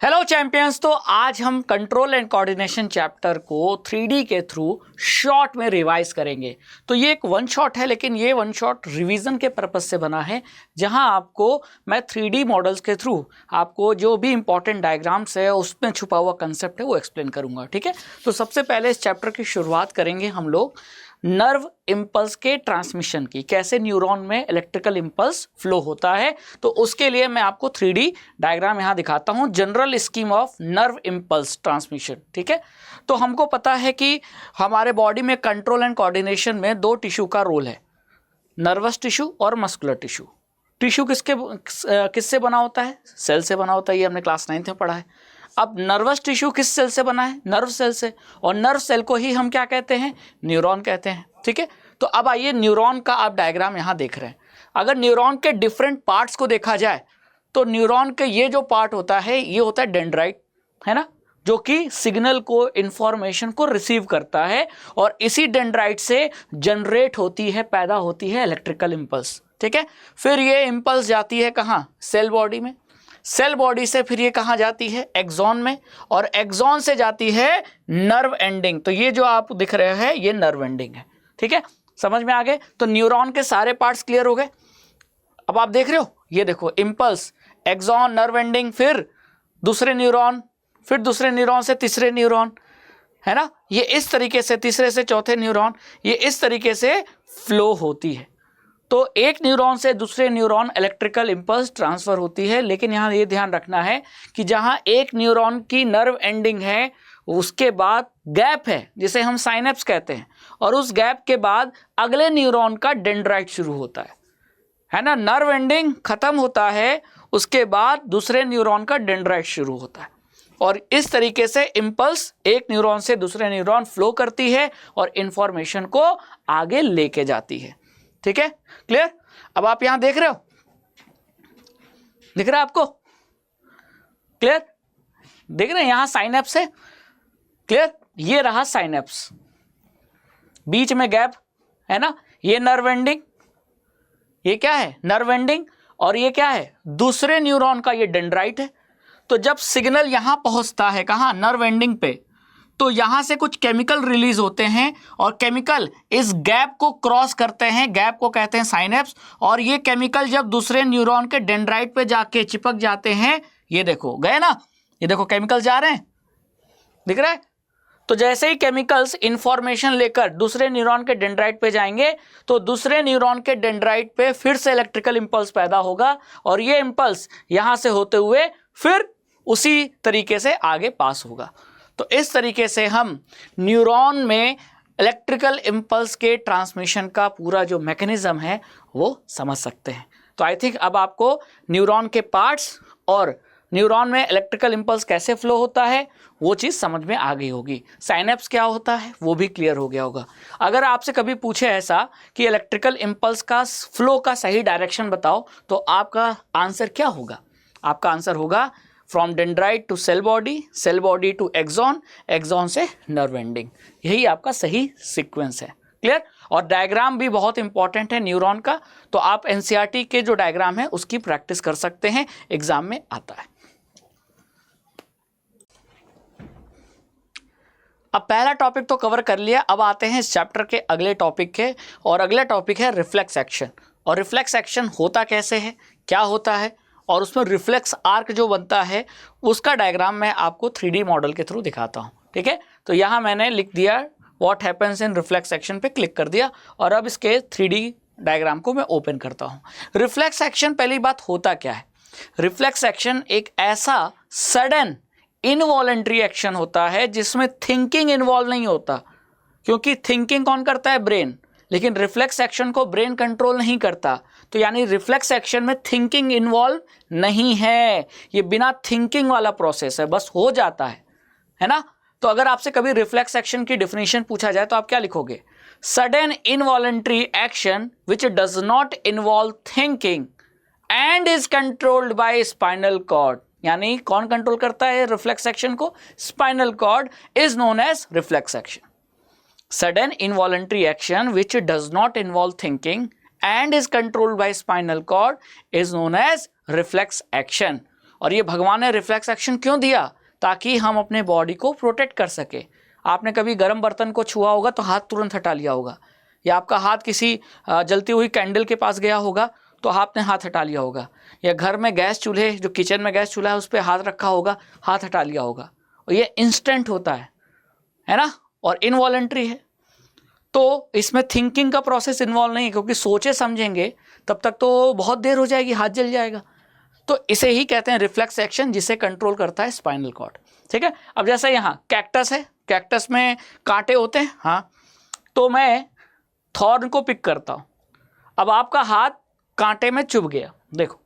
Hello champions. तो आज हम कंट्रोल एंड कोऑर्डिनेशन चैप्टर को 3D के थ्रू शॉर्ट में रिवाइज करेंगे। तो ये एक वन शॉट है, लेकिन ये वन शॉट रिवीजन के पर्पज से बना है, जहां आपको मैं 3D मॉडल्स के थ्रू आपको जो भी इंपॉर्टेंट डायग्राम्स है उसमें छुपा हुआ कंसेप्ट है वो एक्सप्लेन करूंगा। ठीक है, तो सबसे पहले इस चैप्टर की शुरुआत करेंगे हम लोग नर्व इम्पल्स के ट्रांसमिशन की, कैसे न्यूरॉन में इलेक्ट्रिकल इम्पल्स फ्लो होता है। तो उसके लिए मैं आपको 3D डायग्राम यहाँ दिखाता हूँ, general scheme of nerve impulse transmission. ठीक है, तो हमको पता है कि हमारे बॉडी में कंट्रोल एंड कोऑर्डिनेशन में दो टिश्यू का रोल है, नर्वस टिश्यू और मस्कुलर टिश्यू। टिश्यू किससे बना होता है? सेल से बना होता है, ये हमने क्लास 9th में पढ़ा है। अब नर्वस टिश्यू किस सेल से बना है? नर्व सेल से, और नर्व सेल को ही हम क्या कहते हैं? न्यूरॉन कहते हैं। ठीक है, तो अब आइए न्यूरॉन का आप डायग्राम यहाँ देख रहे हैं। अगर न्यूरॉन के डिफरेंट पार्ट्स को देखा जाए तो न्यूरॉन के ये जो पार्ट होता है ये होता है डेंड्राइट, है ना, जो कि सिग्नल को, इंफॉर्मेशन को रिसीव करता है, और इसी डेंड्राइट से जनरेट होती है, पैदा होती है इलेक्ट्रिकल इम्पल्स। ठीक है, फिर ये इम्पल्स जाती है कहाँ? सेल बॉडी में। सेल बॉडी से फिर ये कहाँ जाती है? एक्सॉन में, और एक्सॉन से जाती है नर्व एंडिंग। तो ये जो आप दिख रहे हैं ये नर्व एंडिंग है। ठीक है, समझ में आ गए? तो न्यूरॉन के सारे पार्ट्स क्लियर हो गए। अब आप देख रहे हो, ये देखो इम्पल्स, एक्सॉन, नर्व एंडिंग, फिर दूसरे न्यूरॉन, फिर दूसरे न्यूरॉन से तीसरे न्यूरॉन, है ना, ये इस तरीके से तीसरे से चौथे न्यूरॉन, ये इस तरीके से फ्लो होती है। तो एक न्यूरॉन से दूसरे न्यूरॉन इलेक्ट्रिकल इम्पल्स ट्रांसफर होती है, लेकिन यहाँ ये ध्यान रखना है कि जहाँ एक न्यूरॉन की नर्व एंडिंग है उसके बाद गैप है जिसे हम साइनेप्स कहते हैं, और उस गैप के बाद अगले न्यूरॉन का डेंड्राइट शुरू होता है ना। नर्व एंडिंग खत्म होता है, उसके बाद दूसरे न्यूरॉन का डेंड्राइट शुरू होता है, और इस तरीके से इम्पल्स एक न्यूरॉन से दूसरे न्यूरॉन फ्लो करती है और इंफॉर्मेशन को आगे लेके जाती है। ठीक है, क्लियर? अब आप यहां देख रहे हो, दिख रहा है आपको? क्लियर? देख रहे हैं यहां साइनेप्स है, क्लियर? ये रहा साइनेप्स, बीच में गैप है ना, ये नर्व एंडिंग, ये क्या है? नर्व एंडिंग, और ये क्या है? दूसरे न्यूरॉन का ये डेंड्राइट है। तो जब सिग्नल यहां पहुंचता है, कहां? नर्व एंडिंग पे, तो यहां से कुछ केमिकल रिलीज होते हैं, और केमिकल इस गैप को क्रॉस करते हैं, गैप को कहते हैं साइनेप्स, और ये केमिकल जब दूसरे न्यूरॉन के डेंड्राइट पे जाके चिपक जाते हैं, ये देखो गए ना, ये देखो केमिकल जा रहे हैं, दिख रहा है? तो जैसे ही केमिकल्स इंफॉर्मेशन लेकर दूसरे न्यूरॉन के डेंड्राइट पे जाएंगे, तो दूसरे न्यूरॉन के डेंड्राइट पे फिर से इलेक्ट्रिकल इंपल्स पैदा होगा, और ये इंपल्स यहां से होते हुए फिर उसी तरीके से आगे पास होगा। तो इस तरीके से हम न्यूरॉन में इलेक्ट्रिकल इम्पल्स के ट्रांसमिशन का पूरा जो मैकेनिज्म है वो समझ सकते हैं। तो आई थिंक अब आपको न्यूरॉन के पार्ट्स और न्यूरॉन में इलेक्ट्रिकल इम्पल्स कैसे फ्लो होता है वो चीज़ समझ में आ गई होगी। साइनेप्स क्या होता है वो भी क्लियर हो गया होगा। अगर आपसे कभी पूछे ऐसा कि इलेक्ट्रिकल इम्पल्स का फ्लो का सही डायरेक्शन बताओ, तो आपका आंसर क्या होगा? आपका आंसर होगा from dendrite to cell body to axon, axon से नर्व एंडिंग। यही आपका सही सीक्वेंस है। क्लियर? और डायग्राम भी बहुत इंपॉर्टेंट है न्यूरॉन का, तो आप एनसीईआरटी के जो डायग्राम है उसकी प्रैक्टिस कर सकते हैं, एग्जाम में आता है। अब पहला टॉपिक तो कवर कर लिया, अब आते हैं इस चैप्टर के अगले टॉपिक के, और अगला टॉपिक है रिफ्लेक्स एक्शन। और रिफ्लेक्स एक्शन होता कैसे है, क्या होता है, और उसमें रिफ्लेक्स आर्क जो बनता है उसका डायग्राम मैं आपको 3D मॉडल के थ्रू दिखाता हूँ। ठीक है, तो यहाँ मैंने लिख दिया what happens in reflex action पे क्लिक कर दिया, और अब इसके 3D डायग्राम को मैं ओपन करता हूँ। रिफ्लेक्स एक्शन, पहली बात होता क्या है? रिफ्लेक्स एक्शन एक ऐसा सडन इनवॉलेंट्री एक्शन होता है जिसमें थिंकिंग इन्वॉल्व नहीं होता, क्योंकि थिंकिंग कौन करता है? ब्रेन, लेकिन रिफ्लेक्स एक्शन को ब्रेन कंट्रोल नहीं करता। तो यानी रिफ्लेक्स एक्शन में थिंकिंग इन्वॉल्व नहीं है, ये बिना थिंकिंग वाला प्रोसेस है, बस हो जाता है ना। तो अगर आपसे कभी रिफ्लेक्स एक्शन की डेफिनेशन पूछा जाए तो आप क्या लिखोगे? Sudden involuntary action which does not involve thinking and is controlled by spinal cord. यानी कौन कंट्रोल करता है रिफ्लेक्स एक्शन को? Spinal cord is known as reflex action. Sudden involuntary action which does not involve thinking and is controlled by spinal cord is known as reflex action. और ये भगवान ने reflex action क्यों दिया? ताकि हम अपने बॉडी को प्रोटेक्ट कर सके। आपने कभी गर्म बर्तन को छुआ होगा तो हाथ तुरंत हटा लिया होगा, या आपका हाथ किसी जलती हुई कैंडल के पास गया होगा तो आपने हाथ हटा लिया होगा, या घर में गैस चूल्हे, जो किचन में गैस चूल्हा है उस पर हाथ रखा होगा, हाथ हटा लिया होगा। और ये इंस्टेंट होता है ना, और इनवॉलंटरी है। तो इसमें थिंकिंग का प्रोसेस इन्वॉल्व नहीं है, क्योंकि सोचे समझेंगे तब तक तो बहुत देर हो जाएगी, हाथ जल जाएगा। तो इसे ही कहते हैं रिफ्लेक्स एक्शन, जिसे कंट्रोल करता है स्पाइनल कॉर्ड। ठीक है, अब जैसे यहाँ कैक्टस है, कैक्टस में कांटे होते हैं, हाँ, तो मैं थॉर्न को पिक करता हूँ। अब आपका हाथ कांटे में चुभ गया, देखो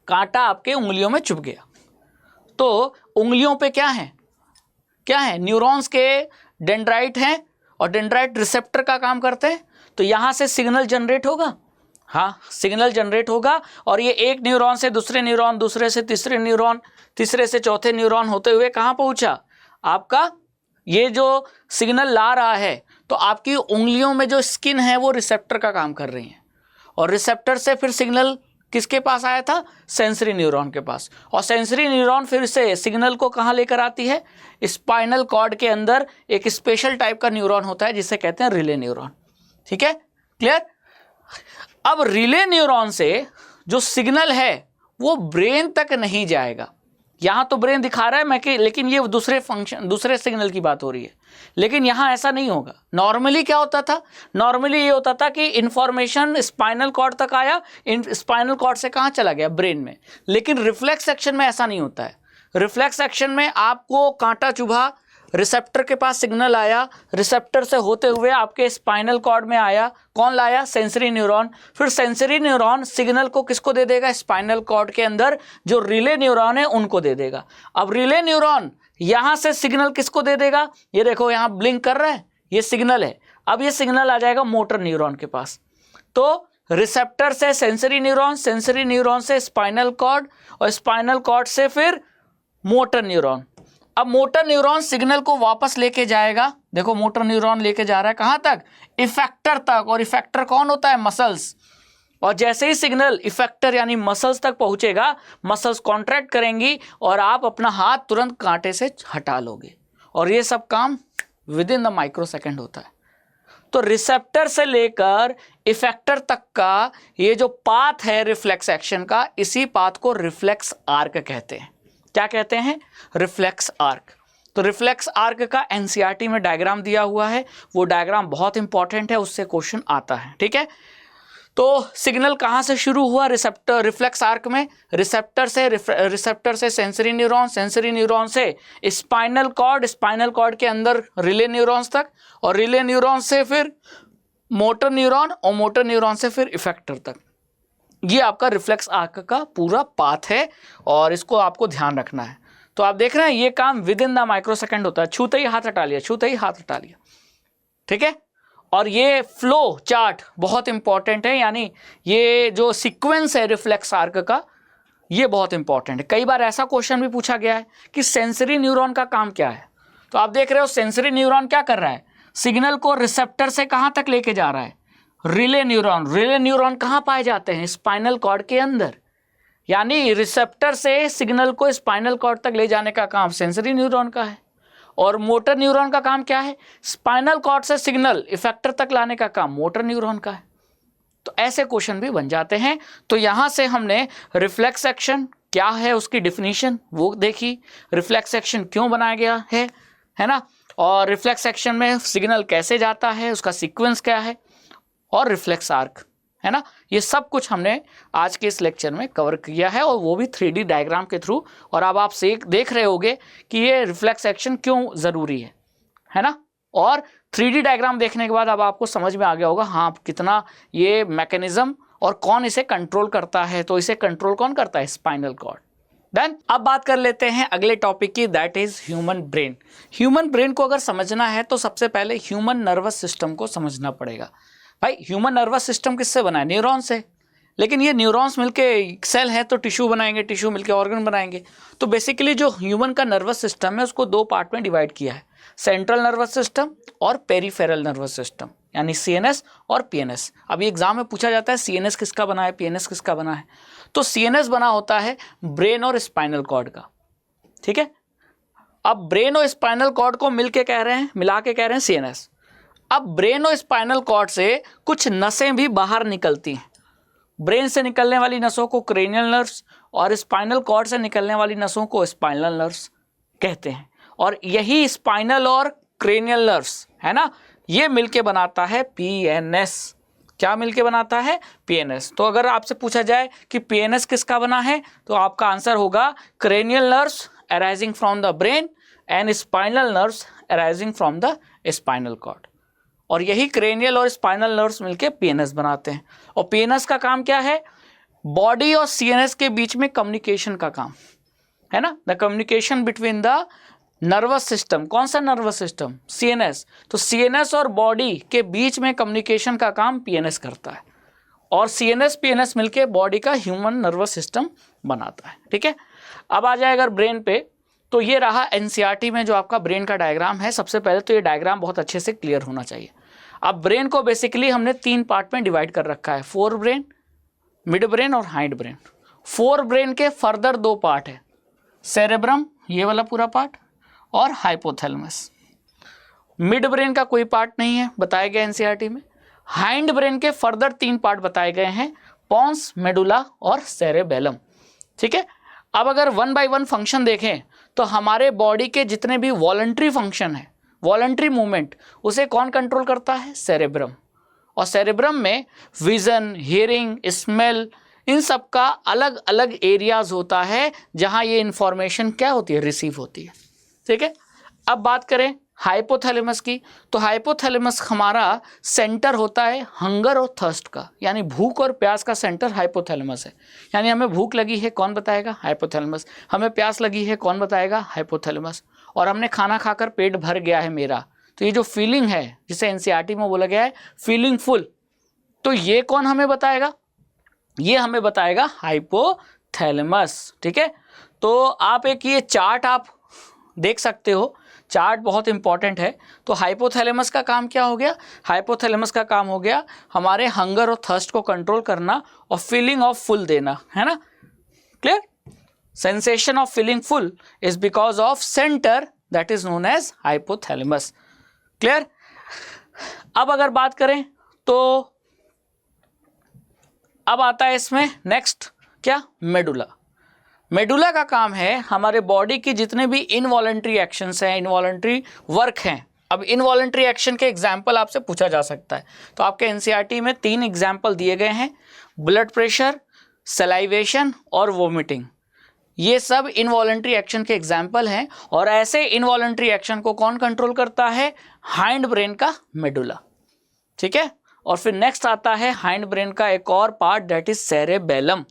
कांटा आपके उंगलियों में चुभ गया, तो उंगलियों पे क्या है, न्यूरॉन्स के डेंड्राइट हैं, और डेंड्राइट रिसेप्टर का काम करते हैं। तो यहाँ से सिग्नल जनरेट होगा, हाँ सिग्नल जनरेट होगा, और ये एक न्यूरॉन से दूसरे न्यूरॉन, दूसरे से तीसरे न्यूरॉन, तीसरे से चौथे न्यूरॉन होते हुए कहाँ पहुँचा, आपका ये जो सिग्नल ला रहा है, तो आपकी उंगलियों में जो स्किन है वो रिसेप्टर का काम कर रही है, और रिसेप्टर से फिर सिग्नल किसके पास आया था, सेंसरी न्यूरॉन के पास, और सेंसरी न्यूरॉन फिर से सिग्नल को कहाँ लेकर आती है, स्पाइनल कॉर्ड के अंदर एक स्पेशल टाइप का न्यूरॉन होता है जिसे कहते हैं रिले न्यूरॉन। ठीक है, क्लियर। अब रिले न्यूरॉन से जो सिग्नल है वो ब्रेन तक नहीं जाएगा। यहाँ तो ब्रेन दिखा रहा है मैं कि, लेकिन ये दूसरे सिग्नल की बात हो रही है, लेकिन यहाँ ऐसा नहीं होगा। नॉर्मली क्या होता था, नॉर्मली ये होता था कि इंफॉर्मेशन स्पाइनल कॉर्ड तक आया, स्पाइनल कॉर्ड से कहाँ चला गया, ब्रेन में। लेकिन रिफ्लेक्स एक्शन में ऐसा नहीं होता है। रिफ्लेक्स एक्शन में आपको कांटा चुभा, रिसेप्टर के पास सिग्नल आया, रिसेप्टर से होते हुए आपके स्पाइनल कॉर्ड में आया, कौन लाया, सेंसरी न्यूरॉन। फिर सेंसरी न्यूरॉन सिग्नल को किसको दे देगा, स्पाइनल कॉर्ड के अंदर जो रिले न्यूरॉन है उनको दे देगा। अब रिले न्यूरॉन यहाँ से सिग्नल किसको दे देगा, ये देखो यहाँ ब्लिंक कर रहा है, ये सिग्नल है। अब ये सिग्नल आ जाएगा मोटर न्यूरॉन के पास। तो रिसेप्टर से सेंसरी न्यूरॉन, सेंसरी न्यूरॉन से स्पाइनल कॉर्ड, और स्पाइनल कॉर्ड से फिर मोटर न्यूरॉन। अब मोटर न्यूरॉन सिग्नल को वापस लेके जाएगा, देखो मोटर न्यूरॉन लेके जा रहा है कहाँ तक, इफेक्टर तक, और इफेक्टर कौन होता है, मसल्स। और जैसे ही सिग्नल इफेक्टर यानी मसल्स तक पहुंचेगा, मसल्स कॉन्ट्रैक्ट करेंगी और आप अपना हाथ तुरंत कांटे से हटा लोगे, और ये सब काम विद इन द माइक्रोसेकंड होता है। तो रिसेप्टर से लेकर इफेक्टर तक का ये जो पाथ है रिफ्लेक्स एक्शन का, इसी पाथ को रिफ्लेक्स आर्क कहते हैं। क्या कहते हैं, रिफ्लेक्स आर्क। तो रिफ्लेक्स आर्क का एनसीईआरटी में डायग्राम दिया हुआ है, वो डायग्राम बहुत इंपॉर्टेंट है, उससे क्वेश्चन आता है। ठीक है, तो सिग्नल कहाँ से शुरू हुआ, रिसेप्टर, रिफ्लेक्स आर्क में रिसेप्टर से सेंसरी न्यूरॉन, सेंसरी न्यूरॉन से स्पाइनल कॉर्ड, स्पाइनल कॉर्ड के अंदर रिले न्यूरॉन्स तक, और रिले न्यूरॉन से फिर मोटर न्यूरॉन, और मोटर न्यूरॉन से फिर इफेक्टर तक। ये आपका रिफ्लेक्स आर्क का पूरा पाथ है, और इसको आपको ध्यान रखना है। तो आप देख रहे हैं ये काम विद इन द माइक्रोसेकंड होता है, छूते ही हाथ हटा लिया, छूते ही हाथ हटा लिया। ठीक है, और ये फ्लो चार्ट बहुत इंपॉर्टेंट है, यानी ये जो सीक्वेंस है रिफ्लेक्स आर्क का, ये बहुत इंपॉर्टेंट है। कई बार ऐसा क्वेश्चन भी पूछा गया है कि सेंसरी न्यूरॉन का काम क्या है। तो आप देख रहे हो सेंसरी न्यूरॉन क्या कर रहा है, सिग्नल को रिसेप्टर से कहाँ तक लेके जा रहा है, रिले न्यूरॉन। रिले न्यूरॉन कहाँ पाए जाते हैं, स्पाइनल कॉर्ड के अंदर। यानी रिसेप्टर से सिग्नल को स्पाइनल कॉर्ड तक ले जाने का काम सेंसरी न्यूरॉन का है, और मोटर न्यूरॉन का काम क्या है, स्पाइनल कॉर्ड से सिग्नल इफेक्टर तक लाने का काम मोटर न्यूरॉन का है। तो ऐसे क्वेश्चन भी बन जाते हैं। तो यहाँ से हमने रिफ्लेक्स एक्शन क्या है उसकी डिफिनीशन वो देखी, रिफ्लेक्स एक्शन क्यों बनाया गया है ना, और रिफ्लेक्स एक्शन में सिग्नल कैसे जाता है, उसका सीक्वेंस क्या है, और रिफ्लेक्स आर्क, है ना। ये सब कुछ हमने आज के इस लेक्चर में कवर किया है, और वो भी 3D डायग्राम के थ्रू। और अब आप देख रहे होंगे कि ये रिफ्लेक्स एक्शन क्यों ज़रूरी है ना। और 3D डायग्राम देखने के बाद अब आपको समझ में आ गया होगा हाँ कितना ये मैकेनिज्म और कौन इसे कंट्रोल करता है। तो इसे कंट्रोल कौन करता है, स्पाइनल कॉर्ड। देन अब बात कर लेते हैं अगले टॉपिक की, that is human brain. Human brain को अगर समझना है तो सबसे पहले ह्यूमन नर्वस सिस्टम को समझना पड़ेगा। भाई ह्यूमन नर्वस सिस्टम किससे बना है, न्यूरॉन से। लेकिन ये न्यूरॉन्स मिलके सेल है तो टिश्यू बनाएंगे, टिश्यू मिलके ऑर्गन बनाएंगे। तो बेसिकली जो ह्यूमन का नर्वस सिस्टम है उसको दो पार्ट में डिवाइड किया है, सेंट्रल नर्वस सिस्टम और पेरिफेरल नर्वस सिस्टम, यानी सीएनएस और पीएनएस। अभी एग्जाम में पूछा जाता है सीएनएस किसका बना है, पीएनएस किसका बना है। तो सीएनएस बना होता है ब्रेन और स्पाइनल कॉर्ड का, ठीक है। अब ब्रेन और स्पाइनल कॉर्ड को मिला के कह रहे हैं सीएनएस। अब ब्रेन और स्पाइनल कॉर्ड से कुछ नसें भी बाहर निकलती हैं। ब्रेन से निकलने वाली नसों को क्रेनियल नर्व्स और स्पाइनल कॉर्ड से निकलने वाली नसों को स्पाइनल नर्व्स कहते हैं। और यही स्पाइनल और क्रेनियल नर्व्स है ना, ये मिलके बनाता है पीएनएस। क्या मिलके बनाता है? पीएनएस। तो अगर आपसे पूछा जाए कि पीएनएस किसका बना है, तो आपका आंसर होगा cranial nerves arising from the brain and spinal nerves arising from the spinal cord. और यही क्रेनियल और स्पाइनल नर्व्स मिलके पीएनएस बनाते हैं। और पीएनएस का काम क्या है? बॉडी और सीएनएस के बीच में कम्युनिकेशन का काम है ना, the communication between the nervous system. कौन सा नर्वस सिस्टम? सीएनएस। तो सीएनएस और बॉडी के बीच में कम्युनिकेशन का काम पीएनएस करता है। और सीएनएस पीएनएस मिलके बॉडी का ह्यूमन नर्वस सिस्टम बनाता है, ठीक है। अब आ जाए अगर ब्रेन पे, तो ये रहा एनसीईआरटी में जो आपका ब्रेन का डायग्राम है। सबसे पहले तो ये डायग्राम बहुत अच्छे से क्लियर होना चाहिए। अब ब्रेन को बेसिकली हमने 3 पार्ट में डिवाइड कर रखा है, फोर ब्रेन, मिड ब्रेन और हाइंड ब्रेन। फोर ब्रेन के फर्दर 2 पार्ट है, सेरेब्रम ये वाला पूरा पार्ट और हाइपोथैलेमस। मिड ब्रेन का कोई पार्ट नहीं है बताया गया एनसीईआरटी में। हाइंड ब्रेन के फर्दर 3 पार्ट बताए गए हैं, पॉन्स, मेडुला और सेरेबेलम, ठीक है। अब अगर 1 बाय 1 फंक्शन देखें तो हमारे बॉडी के जितने भी वॉलंटरी फंक्शन है, वॉलंटरी मूवमेंट, उसे कौन कंट्रोल करता है? सेरेब्रम। और सेरेब्रम में विजन, हियरिंग, स्मेल, इन सब का अलग अलग एरियाज होता है जहां ये इंफॉर्मेशन क्या होती है? रिसीव होती है, ठीक है। अब बात करें हाइपोथैलेमस की, तो हाइपोथैलेमस हमारा सेंटर होता है हंगर और थर्स्ट का, यानी भूख और प्यास का सेंटर हाइपोथैलेमस है। यानी हमें भूख लगी है, कौन बताएगा? हाइपोथैलेमस। हमें प्यास लगी है, कौन बताएगा? हाइपोथैलेमस। और हमने खाना खाकर पेट भर गया है मेरा, तो ये जो फीलिंग है जिसे एनसीईआरटी में बोला गया है फीलिंग फुल, तो ये कौन हमें बताएगा? ये हमें बताएगा हाइपोथैलेमस, ठीक है। तो आप एक ये चार्ट आप देख सकते हो, चार्ट बहुत इंपॉर्टेंट है। तो हाइपोथैलेमस का काम क्या हो गया? हाइपोथैलेमस का काम हो गया हमारे हंगर और थर्स्ट को कंट्रोल करना और फीलिंग ऑफ फुल देना, है ना, clear. Sensation of feeling full is because of centre that is known as hypothalamus, clear. अब अगर बात करें तो अब आता है इसमें नेक्स्ट क्या? मेडुला। मेडुला का काम है हमारे बॉडी की जितने भी इनवॉलंटरी एक्शंस हैं, इनवॉलंटरी वर्क हैं। अब इनवॉलंटरी एक्शन के एग्जाम्पल आपसे पूछा जा सकता है, तो आपके एनसीईआरटी में 3 एग्जाम्पल दिए गए हैं, ब्लड प्रेशर, सलाइवेशन और वोमिटिंग। ये सब इनवॉलंटरी एक्शन के एग्जाम्पल हैं। और ऐसे इनवॉलंटरी एक्शन को कौन कंट्रोल करता है? हाइंड ब्रेन का मेडुला, ठीक है। और फिर नेक्स्ट आता है हाइंड ब्रेन का एक और part that is cerebellum.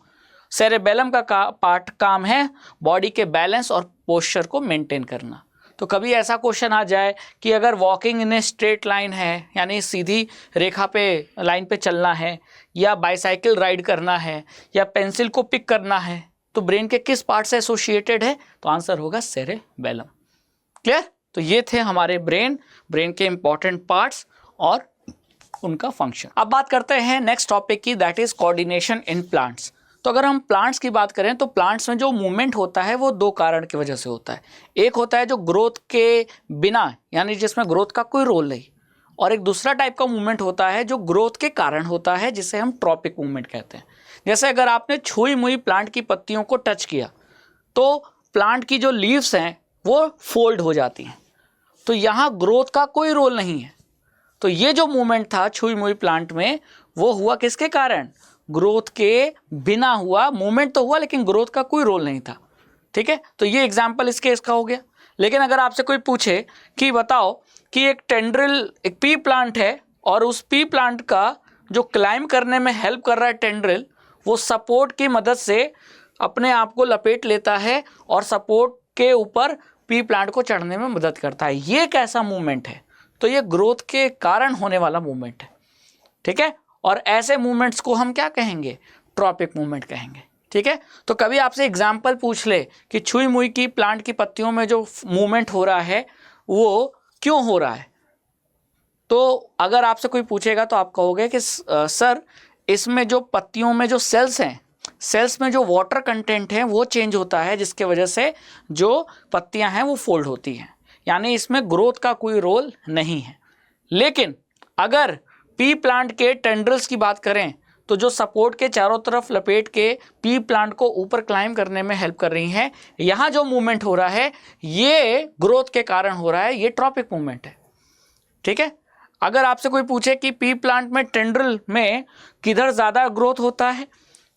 Cerebellum का पार्ट काम है बॉडी के बैलेंस और पोस्चर को मेंटेन करना। तो कभी ऐसा क्वेश्चन आ जाए कि अगर walking in a straight line है, यानी सीधी रेखा पे लाइन पे चलना है, या बाइसाइकिल राइड करना है, या पेंसिल को पिक करना है, तो ब्रेन के किस पार्ट से एसोसिएटेड है? तो आंसर होगा सेरेबेलम, क्लियर। तो ये थे हमारे ब्रेन के इंपॉर्टेंट पार्ट्स और उनका फंक्शन। अब बात करते हैं नेक्स्ट टॉपिक की, that is coordination in plants. तो अगर हम प्लांट्स की बात करें तो प्लांट्स में जो मूवमेंट होता है वो 2 कारण की वजह से होता है। एक होता है जो ग्रोथ के बिना, यानी जिसमें ग्रोथ का कोई रोल नहीं, और एक दूसरा टाइप का मूवमेंट होता है जो ग्रोथ के कारण होता है, जिसे हम ट्रॉपिक मूवमेंट कहते हैं। जैसे अगर आपने छुई मुई प्लांट की पत्तियों को टच किया तो प्लांट की जो लीव्स हैं वो फोल्ड हो जाती हैं, तो यहाँ ग्रोथ का कोई रोल नहीं है। तो ये जो मूवमेंट था छुई मुई प्लांट में, वो हुआ किसके कारण? ग्रोथ के बिना हुआ। मूवमेंट तो हुआ लेकिन ग्रोथ का कोई रोल नहीं था, ठीक है। तो ये एग्जाम्पल इस केस का हो गया। लेकिन अगर आपसे कोई पूछे कि बताओ कि एक टेंड्रिल, एक पी प्लांट है, और उस पी प्लांट का जो क्लाइंब करने में हेल्प कर रहा है टेंड्रिल, वो सपोर्ट की मदद से अपने आप को लपेट लेता है और सपोर्ट के ऊपर पी प्लांट को चढ़ने में मदद करता है, ये कैसा मूवमेंट है? तो ये ग्रोथ के कारण होने वाला मूवमेंट है, ठीक है। और ऐसे मूवमेंट्स को हम क्या कहेंगे? ट्रॉपिक मूवमेंट कहेंगे, ठीक है। तो कभी आपसे एग्जाम्पल पूछ ले कि छुई मुई की प्लांट की पत्तियों में जो मूवमेंट हो रहा है वो क्यों हो रहा है, तो अगर आपसे कोई पूछेगा तो आप कहोगे कि सर इसमें जो पत्तियों में जो सेल्स हैं सेल्स में जो वाटर कंटेंट है वो चेंज होता है, जिसके वजह से जो पत्तियां हैं वो फोल्ड होती हैं, यानी इसमें ग्रोथ का कोई रोल नहीं है। लेकिन अगर पी प्लांट के टेंड्रल्स की बात करें तो जो सपोर्ट के चारों तरफ लपेट के पी प्लांट को ऊपर क्लाइंब करने में हेल्प कर रही हैं, यहाँ जो मूवमेंट हो रहा है ये ग्रोथ के कारण हो रहा है, ये ट्रॉपिक मूवमेंट है। ठीक है, अगर आपसे कोई पूछे कि पी प्लांट में टेंड्रल में किधर ज़्यादा ग्रोथ होता है,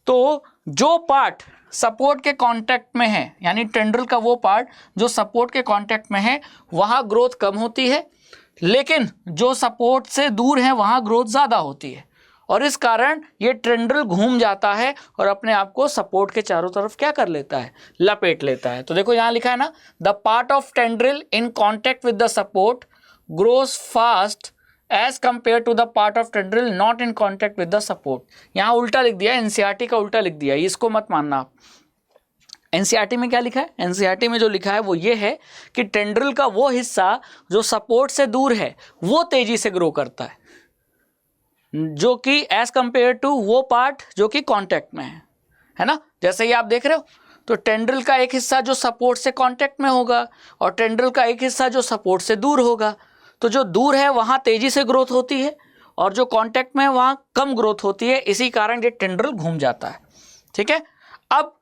तो जो पार्ट सपोर्ट के कांटेक्ट में है, यानी टेंड्रल का वो पार्ट जो सपोर्ट के कांटेक्ट में है, वहाँ ग्रोथ कम होती है, लेकिन जो सपोर्ट से दूर है वहाँ ग्रोथ ज़्यादा होती है। और इस कारण ये टेंड्रल घूम जाता है और अपने आप को सपोर्ट के चारों तरफ क्या कर लेता है, लपेट लेता है। तो देखो यहाँ लिखा है ना, the part of tendril in contact with the support grows fast as compare to the part of tendril not in contact with the support. यहाँ उल्टा लिख दिया, एनसीईआरटी का उल्टा लिख दिया, इसको मत मानना आप। एनसीईआरटी में क्या लिखा है? एनसीईआरटी में जो लिखा है वो ये है कि टेंड्रल का वो हिस्सा जो सपोर्ट से दूर है वो तेजी से ग्रो करता है, जो कि एज कंपेयर टू वो पार्ट जो कि कांटेक्ट में है ना। जैसे ये आप देख रहे हो, तो टेंड्रल का एक हिस्सा जो सपोर्ट से कांटेक्ट में होगा और टेंड्रल का एक हिस्सा जो सपोर्ट से दूर होगा। तो जो दूर है वहाँ तेजी से ग्रोथ होती है और जो कांटेक्ट में है वहाँ कम ग्रोथ होती है, इसी कारण ये टेंड्रल घूम जाता है। ठीक है, अब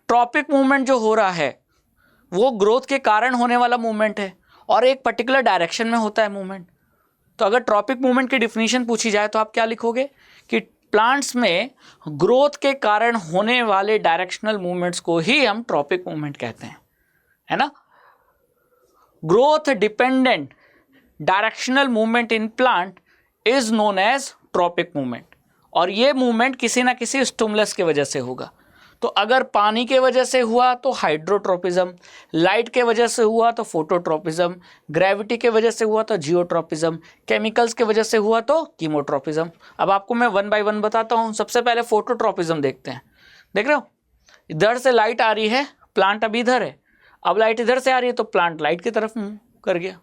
ट्रॉपिक मूवमेंट जो हो रहा है वो ग्रोथ के कारण होने वाला मूवमेंट है और एक पर्टिकुलर डायरेक्शन में होता है मूवमेंट। तो अगर ट्रॉपिक मूवमेंट की डिफिनीशन पूछी जाए तो आप क्या लिखोगे कि प्लांट्स में ग्रोथ के कारण होने वाले डायरेक्शनल मूवमेंट्स को ही हम ट्रॉपिक मूवमेंट कहते हैं, है ना। Growth dependent directional movement in plant is known as tropic movement, और ये मूवमेंट किसी ना किसी स्टिमुलस के वजह से होगा। तो अगर पानी के वजह से हुआ तो हाइड्रोट्रोपिज्म, लाइट के वजह से हुआ तो फोटोट्रोपिज्म, ग्रेविटी के वजह से हुआ तो जियोट्रोपिज्म, केमिकल्स के वजह से हुआ तो कीमोट्रोपिज्म। अब आपको मैं 1 बाय 1 बताता हूँ। सबसे पहले फोटोट्रोपिज्म देखते हैं। देख रहे हो, इधर से लाइट आ रही है, प्लांट अभी इधर है, अब लाइट इधर से आ रही है तो प्लांट लाइट की तरफ मूव कर गया।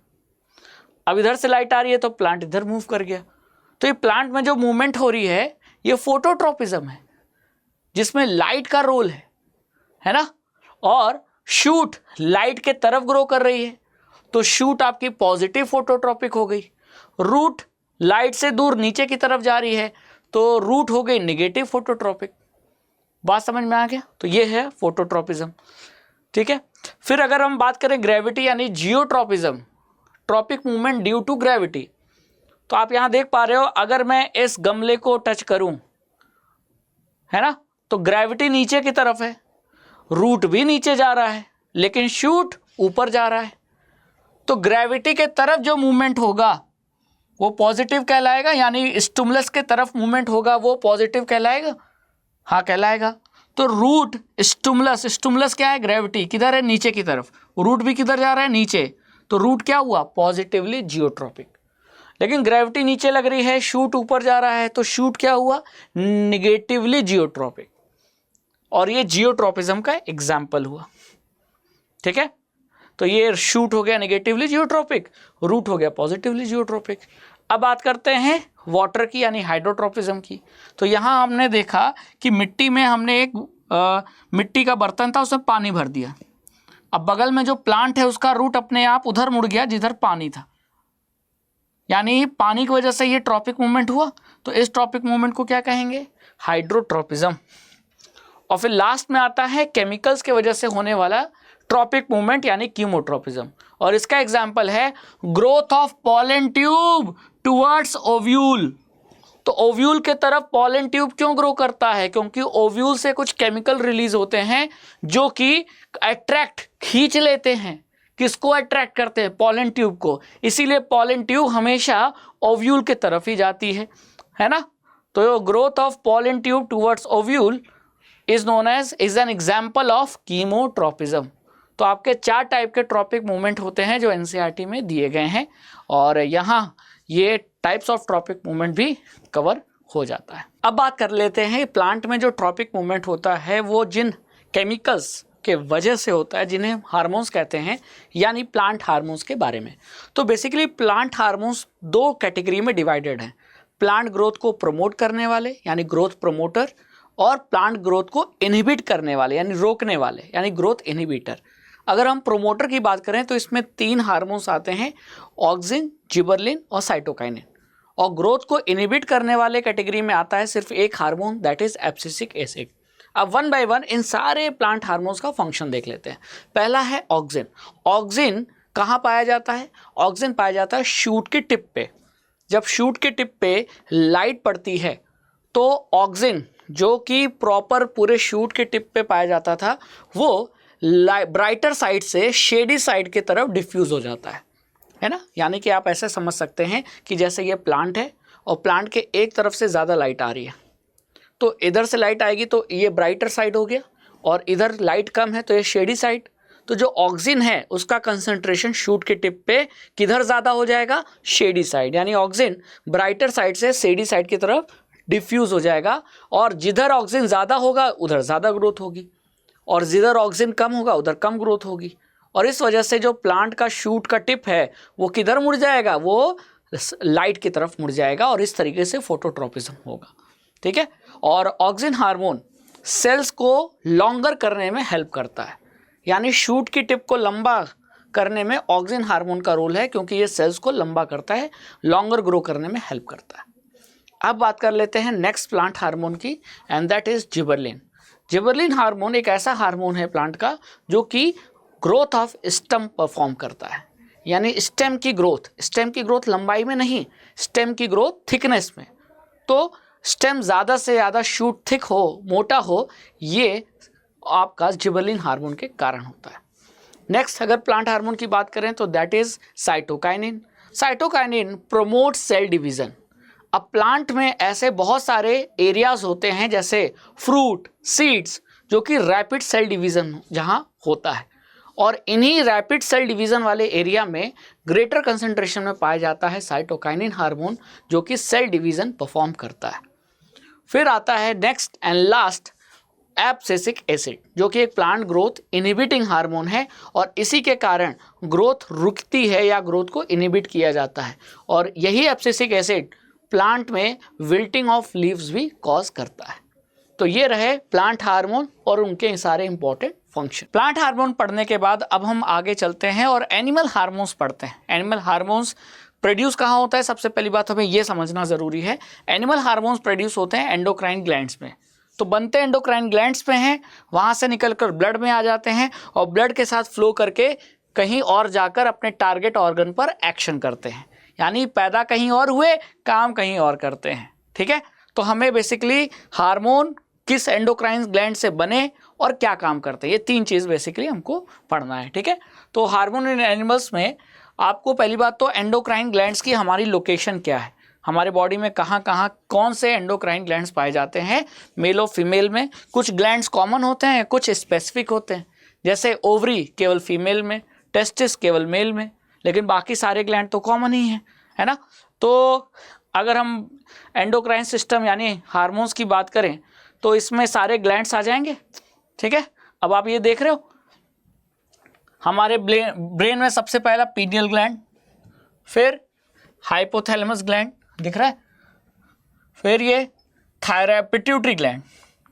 अब इधर से लाइट आ रही है तो प्लांट इधर मूव कर गया। तो ये प्लांट में जो मूवमेंट हो रही है ये फोटोट्रोपिज्म है, जिसमें लाइट का रोल है ना। और शूट लाइट के तरफ ग्रो कर रही है, तो शूट आपकी पॉजिटिव फोटोट्रॉपिक हो गई। रूट लाइट से दूर नीचे की तरफ जा रही है तो रूट हो गई नेगेटिव फोटोट्रॉपिक। बात समझ में आ गया? तो ये है फोटोट्रॉपिज्म। ठीक है, फिर अगर हम बात करें ग्रेविटी यानी geotropism, tropic movement due to gravity, तो आप यहां देख पा रहे हो, अगर मैं इस गमले को टच करूं, है ना, तो ग्रेविटी नीचे की तरफ है, रूट भी नीचे जा रहा है, लेकिन शूट ऊपर जा रहा है। तो ग्रेविटी के तरफ जो मूवमेंट होगा वो पॉजिटिव कहलाएगा, यानी स्टिमुलस के तरफ मूवमेंट होगा वो पॉजिटिव कहलाएगा। हाँ, कहलाएगा। तो रूट स्टिमुलस, स्टिमुलस क्या है? ग्रेविटी किधर है? नीचे की तरफ। रूट भी किधर जा रहा है? नीचे। तो रूट क्या हुआ? Positively geotropic. लेकिन ग्रेविटी नीचे लग रही है, शूट ऊपर जा रहा है, तो शूट क्या हुआ? Negatively geotropic. और ये जियोट्रॉपिज्म का एग्जाम्पल हुआ। ठीक है, तो ये शूट हो गया नेगेटिवली जियोट्रॉपिक, रूट हो गया पॉजिटिवली जियोट्रॉपिक। अब बात करते हैं वाटर की यानी हाइड्रोट्रॉपिज्म की। तो यहाँ हमने देखा कि मिट्टी में हमने एक मिट्टी का बर्तन था, उसमें पानी भर दिया। अब बगल में जो प्लांट है उसका रूट अपने आप उधर मुड़ गया जिधर पानी था, यानी पानी की वजह से ये ट्रॉपिक मूवमेंट हुआ। तो इस ट्रॉपिक मूवमेंट को क्या कहेंगे? हाइड्रोट्रॉपिज्म। और फिर लास्ट में आता है केमिकल्स के वजह से होने वाला ट्रॉपिक मूवमेंट यानी कीमोट्रॉपिज्म, और इसका एग्जाम्पल है growth of pollen tube towards ovule. तो ओव्यूल के तरफ पॉलन ट्यूब क्यों ग्रो करता है? क्योंकि ओव्यूल से कुछ केमिकल रिलीज होते हैं जो कि अट्रैक्ट, खींच लेते हैं। किसको अट्रैक्ट करते हैं? पॉलन ट्यूब को। इसीलिए पॉलन ट्यूब हमेशा ओव्यूल के तरफ ही जाती है ना। तो growth of pollen tube towards ovule is known as is an example of chemotropism. तो आपके 4 टाइप के ट्रॉपिक मूवमेंट होते हैं जो एनसीईआरटी में दिए गए हैं, और यहाँ ये टाइप्स ऑफ ट्रॉपिक मूवमेंट भी कवर हो जाता है। अब बात कर लेते हैं प्लांट में जो ट्रॉपिक मूवमेंट होता है वो जिन केमिकल्स के वजह से होता है, जिन्हें हार्मोन्स कहते हैं, यानी प्लांट हार्मोन्स के बारे में। तो बेसिकली प्लांट हार्मोन्स 2 कैटेगरी में डिवाइडेड हैं। प्लांट ग्रोथ को प्रमोट करने वाले यानी ग्रोथ प्रमोटर, और प्लांट ग्रोथ को इनहिबिट करने वाले यानी रोकने वाले यानी ग्रोथ इनहिबिटर। अगर हम प्रोमोटर की बात करें तो इसमें 3 हार्मोन्स आते हैं, ऑक्सिन, जिबरलिन और साइटोकाइनिन। और ग्रोथ को इनहिबिट करने वाले कैटेगरी में आता है सिर्फ एक hormone, that is abscisic acid. अब वन बाय वन इन सारे प्लांट हार्मोन्स का फंक्शन देख लेते हैं। पहला है ऑक्सिन। ऑक्सिन कहाँ पाया जाता है? ऑक्सिन पाया जाता है शूट की टिप पे। जब शूट की टिप पे लाइट पड़ती है तो ऑक्सिन जो कि प्रॉपर पूरे शूट के टिप पे पाया जाता था वो ब्राइटर साइड से शेडी साइड की तरफ डिफ्यूज हो जाता है ना। यानी कि आप ऐसे समझ सकते हैं कि जैसे ये प्लांट है और प्लांट के एक तरफ से ज़्यादा लाइट आ रही है, तो इधर से लाइट आएगी तो ये ब्राइटर साइड हो गया, और इधर लाइट कम है तो ये शेडी साइड। तो जो ऑक्सिन है उसका कंसंट्रेशन शूट के टिप पे किधर ज़्यादा हो जाएगा? Shady side. यानी ऑक्सिन ब्राइटर साइड से शेडी साइड की तरफ डिफ्यूज हो जाएगा, और जिधर ऑक्सिन ज़्यादा होगा उधर ज़्यादा ग्रोथ होगी, और जिधर ऑक्सिन कम होगा उधर कम ग्रोथ होगी। और इस वजह से जो प्लांट का शूट का टिप है वो किधर मुड़ जाएगा? वो लाइट की तरफ मुड़ जाएगा, और इस तरीके से फोटोट्रोपिज्म होगा। ठीक है। और ऑक्सिन हार्मोन सेल्स को लॉन्गर करने में हेल्प करता है, यानी शूट की टिप को लंबा करने में ऑक्सिन हार्मोन का रोल है, क्योंकि ये सेल्स को लंबा करता है, लॉन्गर ग्रो करने में हेल्प करता है। अब बात कर लेते हैं नेक्स्ट प्लांट हार्मोन की, and that is gibberellin. Gibberellin hormone एक ऐसा हार्मोन है प्लांट का जो कि ग्रोथ ऑफ स्टेम परफॉर्म करता है, यानी स्टेम की ग्रोथ लंबाई में नहीं, स्टेम की ग्रोथ थिकनेस में। तो स्टेम ज़्यादा से ज़्यादा शूट थिक हो, मोटा हो, ये आपका जिबरलिन हार्मोन के कारण होता है। नेक्स्ट अगर प्लांट हार्मोन की बात करें तो that is cytokinin. Cytokinin promote cell division. अब प्लांट में ऐसे बहुत सारे एरियाज होते हैं जैसे फ्रूट, सीड्स, जो कि रैपिड सेल डिवीज़न जहाँ होता है, और इन्हीं रैपिड सेल डिवीज़न वाले एरिया में ग्रेटर कंसंट्रेशन में पाया जाता है साइटोकाइनिन हार्मोन, जो कि सेल डिवीज़न परफॉर्म करता है। फिर आता है next and last abscisic acid, जो कि एक प्लांट ग्रोथ इनहिबिटिंग हार्मोन है, और इसी के कारण ग्रोथ रुकती है या ग्रोथ को इनहिबिट किया जाता है, और यही एब्सिसिक एसिड प्लांट में विल्टिंग ऑफ लीव्स भी कॉज करता है। तो ये रहे प्लांट हार्मोन और उनके सारे इंपॉर्टेंट फंक्शन। प्लांट हार्मोन पढ़ने के बाद अब हम आगे चलते हैं और एनिमल हार्मोन्स पढ़ते हैं। एनिमल हार्मोन्स प्रोड्यूस कहाँ होता है? सबसे पहली बात हमें ये समझना ज़रूरी है, एनिमल हार्मोन्स प्रोड्यूस होते हैं एंडोक्राइन ग्लैंड्स में। तो बनते एंडोक्राइन ग्लैंड्स में हैं, वहाँ से निकलकर ब्लड में आ जाते हैं, और ब्लड के साथ फ्लो करके कहीं और जाकर अपने टारगेट ऑर्गन पर एक्शन करते हैं, यानी पैदा कहीं और हुए, काम कहीं और करते हैं। ठीक है। तो हमें बेसिकली हार्मोन किस एंडोक्राइन ग्लैंड से बने और क्या काम करते हैं, ये 3 चीज़ बेसिकली हमको पढ़ना है। ठीक है। तो हार्मोन इन एनिमल्स में आपको पहली बात तो एंडोक्राइन ग्लैंड्स की हमारी लोकेशन क्या है, हमारे बॉडी में कहाँ कहाँ कौन से एंडोक्राइन ग्लैंड्स पाए जाते हैं, मेल और फीमेल में। कुछ ग्लैंड्स कॉमन होते हैं, कुछ स्पेसिफिक होते हैं, जैसे ओवरी केवल फीमेल में, टेस्टिस केवल मेल में, लेकिन बाकी सारे ग्लैंड तो कॉमन ही हैं, है ना। तो अगर हम एंडोक्राइन सिस्टम यानी हार्मोन्स की बात करें तो इसमें सारे ग्लैंड्स आ जाएंगे। ठीक है। अब आप ये देख रहे हो हमारे ब्रेन में सबसे पहला पीनियल ग्लैंड, फिर हाइपोथैलेमस ग्लैंड दिख रहा है, फिर ये थायराइड पिट्यूटरी ग्लैंड।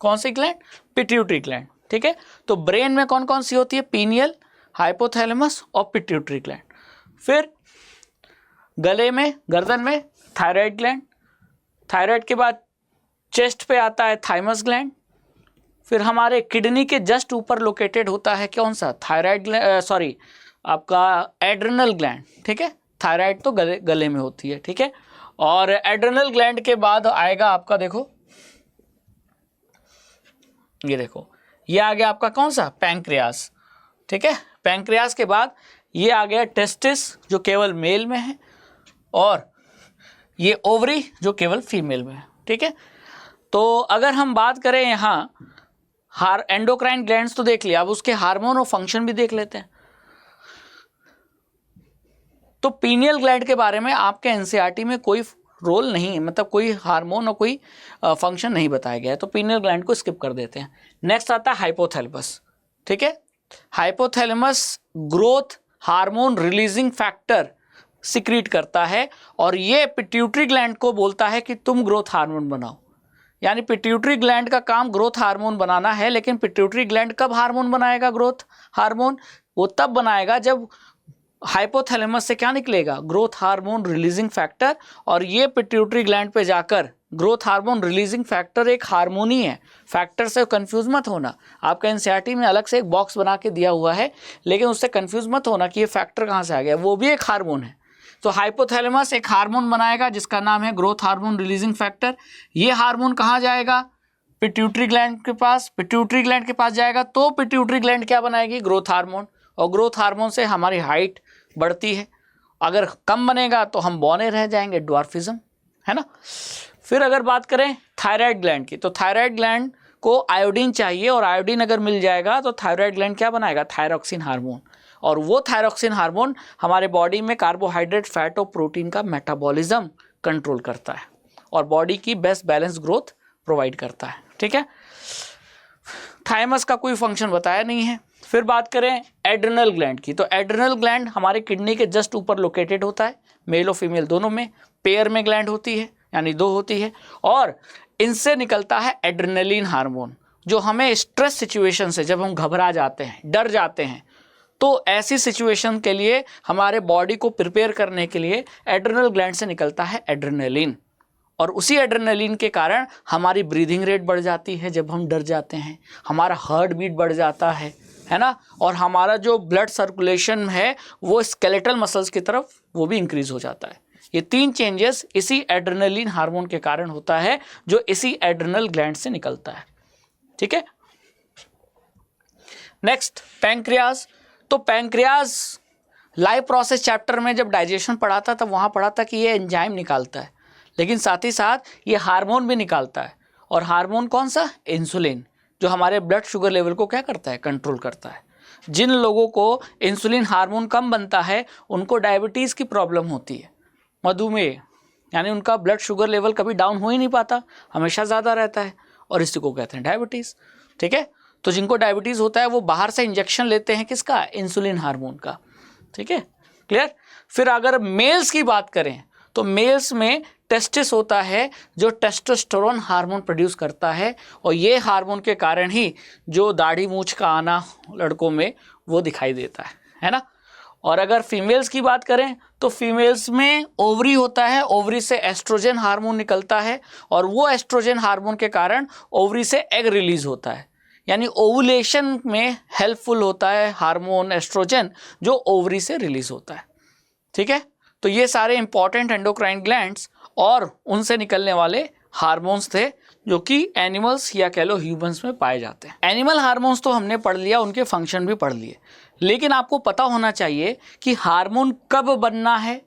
कौन सी ग्लैंड? Pituitary gland. ठीक है। तो ब्रेन में कौन कौन सी होती है? पीनियल, हाइपोथैलेमस और पिट्यूटरी ग्लैंड। फिर गले में, गर्दन में थायराइड ग्लैंड। थायराइड के बाद चेस्ट पे आता है थाइमस ग्लैंड। फिर हमारे किडनी के जस्ट ऊपर लोकेटेड होता है कौन सा? थायराइड ग्लैंड, आपका एड्रेनल ग्लैंड। ठीक है। थायराइड तो गले में होती है। ठीक है। और एड्रेनल ग्लैंड के बाद आएगा आपका, देखो ये देखो, ये आ गया आपका कौन सा? पैंक्रियास। ठीक है। पैंक्रियास के बाद ये आ गया टेस्टिस, जो केवल मेल में है, और ये ओवरी जो केवल फीमेल में है। ठीक है। तो अगर हम बात करें यहाँ एंडोक्राइन ग्लैंड्स तो देख लिया, अब उसके हार्मोन और फंक्शन भी देख लेते हैं। तो पीनियल ग्लैंड के बारे में आपके एनसीईआरटी में कोई रोल नहीं, मतलब कोई हार्मोन और कोई फंक्शन नहीं बताया गया है, तो पीनियल ग्लैंड को स्किप कर देते हैं। नेक्स्ट आता है हाइपोथैलेमस। ठीक है। Hypothalamus growth hormone releasing factor secrete करता है, और ये पिट्यूटरी ग्लैंड को बोलता है कि तुम ग्रोथ हार्मोन बनाओ, यानी पिट्यूटरी ग्लैंड का काम ग्रोथ हार्मोन बनाना है, लेकिन पिट्यूटरी ग्लैंड कब हार्मोन बनाएगा? ग्रोथ हार्मोन वो तब बनाएगा जब हाइपोथैलेमस से क्या निकलेगा? Growth hormone releasing factor. और ये पिट्यूटरी ग्लैंड पे जाकर ग्रोथ हार्मोन रिलीजिंग फैक्टर एक हार्मोन ही है, फैक्टर से कंफ्यूज मत होना। आपका एनसीईआरटी में अलग से एक बॉक्स बना के दिया हुआ है, लेकिन उससे कंफ्यूज मत होना कि ये फैक्टर कहाँ से आ गया, वो भी एक हार्मोन है। तो हाइपोथैलेमस एक हार्मोन बनाएगा जिसका नाम है ग्रोथ हार्मोन रिलीजिंग फैक्टर। ये हार्मोन कहाँ जाएगा? पिट्यूटरी ग्लैंड के पास। पिट्यूटरी ग्लैंड के पास जाएगा तो पिट्यूटरी ग्लैंड क्या बनाएगी? Growth hormone. और ग्रोथ हार्मोन से हमारी हाइट बढ़ती है। अगर कम बनेगा तो हम बौने रह जाएंगे, ड्वार्फिज्म, है ना। फिर अगर बात करें थायराइड ग्लैंड की, तो थायराइड ग्लैंड को आयोडीन चाहिए, और आयोडीन अगर मिल जाएगा तो थायराइड ग्लैंड क्या बनाएगा? Thyroxine hormone. और वो थायरॉक्सिन हार्मोन हमारे बॉडी में कार्बोहाइड्रेट, फैट और प्रोटीन का मेटाबॉलिज्म कंट्रोल करता है और बॉडी की बेस्ट बैलेंस ग्रोथ प्रोवाइड करता है। ठीक है, थाइमस का कोई फंक्शन बताया नहीं है। फिर बात करें एड्रिनल ग्लैंड की, तो एड्रिनल ग्लैंड हमारे किडनी के जस्ट ऊपर लोकेटेड होता है, मेल और फीमेल दोनों में। पेयर में ग्लैंड होती है, यानी 2 होती है, और इनसे निकलता है एड्रेनलिन हार्मोन, जो हमें स्ट्रेस सिचुएशन से, जब हम घबरा जाते हैं, डर जाते हैं, तो ऐसी सिचुएशन के लिए हमारे बॉडी को प्रिपेयर करने के लिए एड्रिनल ग्लैंड से निकलता है एड्रेनलिन। और उसी एड्रेनलिन के कारण हमारी ब्रीदिंग रेट बढ़ जाती है जब हम डर जाते हैं, हमारा हार्ट बीट बढ़ जाता है ना, और हमारा जो ब्लड सर्कुलेशन है वो स्केलेटल मसल्स की तरफ वो भी इंक्रीज हो जाता है। ये 3 चेंजेस इसी एड्रेनलिन हार्मोन के कारण होता है, जो इसी एड्रिनल ग्लैंड से निकलता है। ठीक है, नेक्स्ट पैंक्रियाज। तो पैंक्रियाज लाइफ प्रोसेस चैप्टर में जब डाइजेशन पढ़ा था तब वहाँ पढ़ा था कि ये एंजाइम निकालता है, लेकिन साथ ही साथ ये हार्मोन भी निकालता है। और हार्मोन कौन सा? इंसुलिन, जो हमारे ब्लड शुगर लेवल को क्या करता है? कंट्रोल करता है। जिन लोगों को इंसुलिन हार्मोन कम बनता है उनको डायबिटीज़ की प्रॉब्लम होती है, मधुमेह, यानी उनका ब्लड शुगर लेवल कभी डाउन हो ही नहीं पाता, हमेशा ज़्यादा रहता है, और इसी को कहते हैं डायबिटीज़। ठीक है, तो जिनको डायबिटीज़ होता है वो बाहर से इंजेक्शन लेते हैं, किसका? इंसुलिन हार्मोन का। ठीक है, क्लियर। फिर अगर मेल्स की बात करें तो मेल्स में टेस्टिस होता है जो टेस्टोस्टेरोन हार्मोन प्रोड्यूस करता है, और ये हार्मोन के कारण ही जो दाढ़ी मूछ का आना लड़कों में वो दिखाई देता है ना। और अगर फीमेल्स की बात करें तो फीमेल्स में ओवरी होता है, ओवरी से एस्ट्रोजन हार्मोन निकलता है, और वो एस्ट्रोजन हार्मोन के कारण ओवरी से एग रिलीज होता है, यानी ओवुलेशन में हेल्पफुल होता है हार्मोन एस्ट्रोजन जो ओवरी से रिलीज होता है। ठीक है, तो ये सारे इंपॉर्टेंट एंडोक्राइन ग्लैंड्स और उनसे निकलने वाले हार्मोन्स थे जो कि एनिमल्स या कह लो ह्यूमंस में पाए जाते हैं। एनिमल हार्मोन्स तो हमने पढ़ लिया, उनके फंक्शन भी पढ़ लिए, लेकिन आपको पता होना चाहिए कि हार्मोन कब बनना है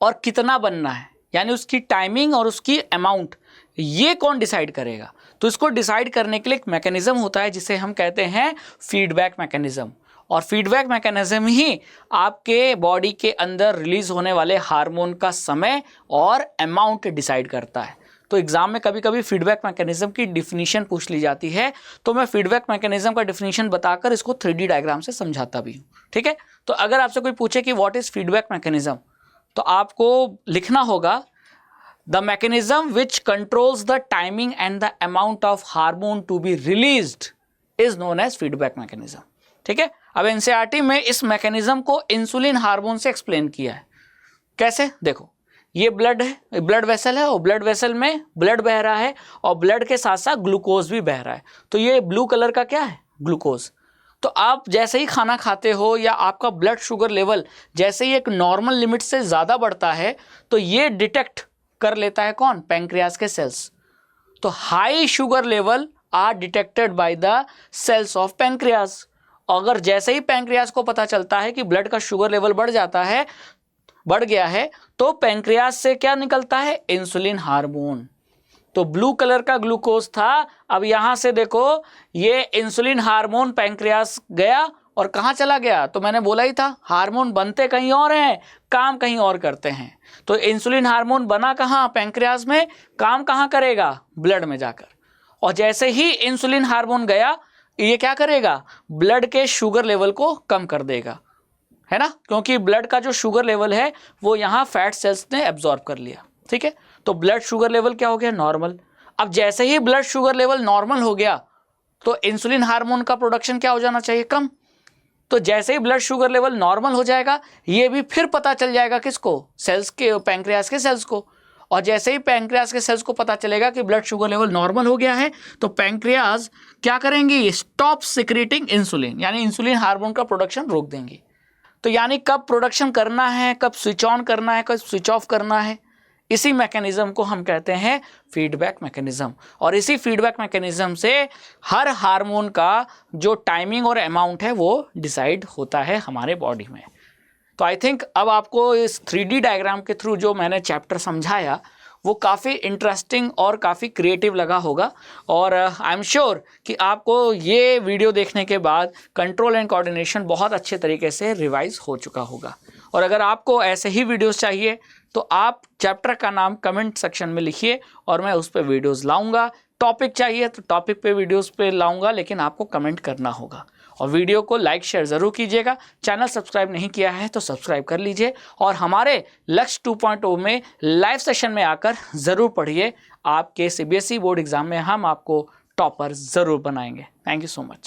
और कितना बनना है, यानी उसकी टाइमिंग और उसकी अमाउंट, ये कौन डिसाइड करेगा? तो इसको डिसाइड करने के लिए एक मैकेनिज्म होता है जिसे हम कहते हैं फीडबैक मैकेनिज्म, और फीडबैक मैकेनिज्म ही आपके बॉडी के अंदर रिलीज होने वाले हार्मोन का समय और अमाउंट डिसाइड करता है। तो एग्जाम में कभी कभी फीडबैक मैकेनिज्म की डिफिनीशन पूछ ली जाती है, तो मैं फीडबैक मैकेनिज्म का डिफिनीशन बताकर इसको 3D डायग्राम से समझाता भी हूँ। ठीक है, तो अगर आपसे कोई पूछे कि व्हाट इज फीडबैक मैकेनिज्म, तो आपको लिखना होगा the mechanism which controls the timing and the amount of hormone to be released is known as feedback mechanism. ठीक है, अब एनसीईआरटी में इस मैकेनिज्म को इंसुलिन हार्मोन से एक्सप्लेन किया है। कैसे? देखो, ये ब्लड है, ब्लड वेसल है, और ब्लड वेसल में ब्लड बह रहा है और ब्लड के साथ साथ ग्लूकोज भी बह रहा है। तो ये ब्लू कलर का क्या है? ग्लूकोज। तो आप जैसे ही खाना खाते हो या आपका ब्लड शुगर लेवल जैसे ही एक नॉर्मल लिमिट से ज़्यादा बढ़ता है तो ये डिटेक्ट कर लेता है कौन? पैंक्रियाज के सेल्स। तो high sugar level are detected by the cells of pancreas. अगर जैसे ही पैंक्रियाज को पता चलता है कि ब्लड का शुगर लेवल बढ़ गया है, तो पैंक्रियाज से क्या निकलता है? Insulin hormone. तो ब्लू कलर का ग्लूकोज था, अब यहां से देखो ये इंसुलिन हार्मोन पैंक्रियाज गया और कहां चला गया? तो मैंने बोला ही था हार्मोन बनते कहीं और हैं, काम कहीं और करते हैं। तो इंसुलिन हार्मोन बना कहां? पैंक्रियाज में। काम कहां करेगा? ब्लड में जाकर। और जैसे ही इंसुलिन हार्मोन गया, ये क्या करेगा? ब्लड के शुगर लेवल को कम कर देगा, है ना, क्योंकि ब्लड का जो शुगर लेवल है वो यहाँ फैट सेल्स ने एब्जॉर्ब कर लिया। ठीक है, तो ब्लड शुगर लेवल क्या हो गया? नॉर्मल। अब जैसे ही ब्लड शुगर लेवल नॉर्मल हो गया तो इंसुलिन हार्मोन का प्रोडक्शन क्या हो जाना चाहिए, कम। तो जैसे ही ब्लड शुगर लेवल नॉर्मल हो जाएगा, ये भी फिर पता चल जाएगा किसको, सेल्स के, पैंक्रियास के सेल्स को। और जैसे ही पैंक्रियास के सेल्स को पता चलेगा कि ब्लड शुगर लेवल नॉर्मल हो गया है, तो पैंक्रियास क्या करेंगी, स्टॉप सिक्रेटिंग इंसुलिन, यानी इंसुलिन हार्मोन का प्रोडक्शन रोक देंगी। तो यानी कब प्रोडक्शन करना है, कब स्विच ऑन करना है, कब स्विच ऑफ करना है, इसी मैकेनिज्म को हम कहते हैं फीडबैक मैकेनिज्म। और इसी फीडबैक मैकेनिज्म से हर हार्मोन का जो टाइमिंग और अमाउंट है वो डिसाइड होता है हमारे बॉडी में। तो आई थिंक अब आपको इस 3D डायग्राम के थ्रू जो मैंने चैप्टर समझाया वो काफ़ी इंटरेस्टिंग और काफ़ी क्रिएटिव लगा होगा। और आई एम श्योर कि आपको ये वीडियो देखने के बाद कंट्रोल एंड कोऑर्डिनेशन बहुत अच्छे तरीके से रिवाइज हो चुका होगा। और अगर आपको ऐसे ही वीडियोस चाहिए तो आप चैप्टर का नाम कमेंट सेक्शन में लिखिए और मैं उस पर वीडियोस लाऊंगा। टॉपिक चाहिए तो टॉपिक पे वीडियोस पे लाऊंगा, लेकिन आपको कमेंट करना होगा। और वीडियो को लाइक शेयर ज़रूर कीजिएगा। चैनल सब्सक्राइब नहीं किया है तो सब्सक्राइब कर लीजिए और हमारे लक्ष्य 2.0 में लाइव सेशन में आकर ज़रूर पढ़िए। आपके CBSE बोर्ड एग्ज़ाम में हम आपको टॉपर ज़रूर बनाएंगे। Thank you so much.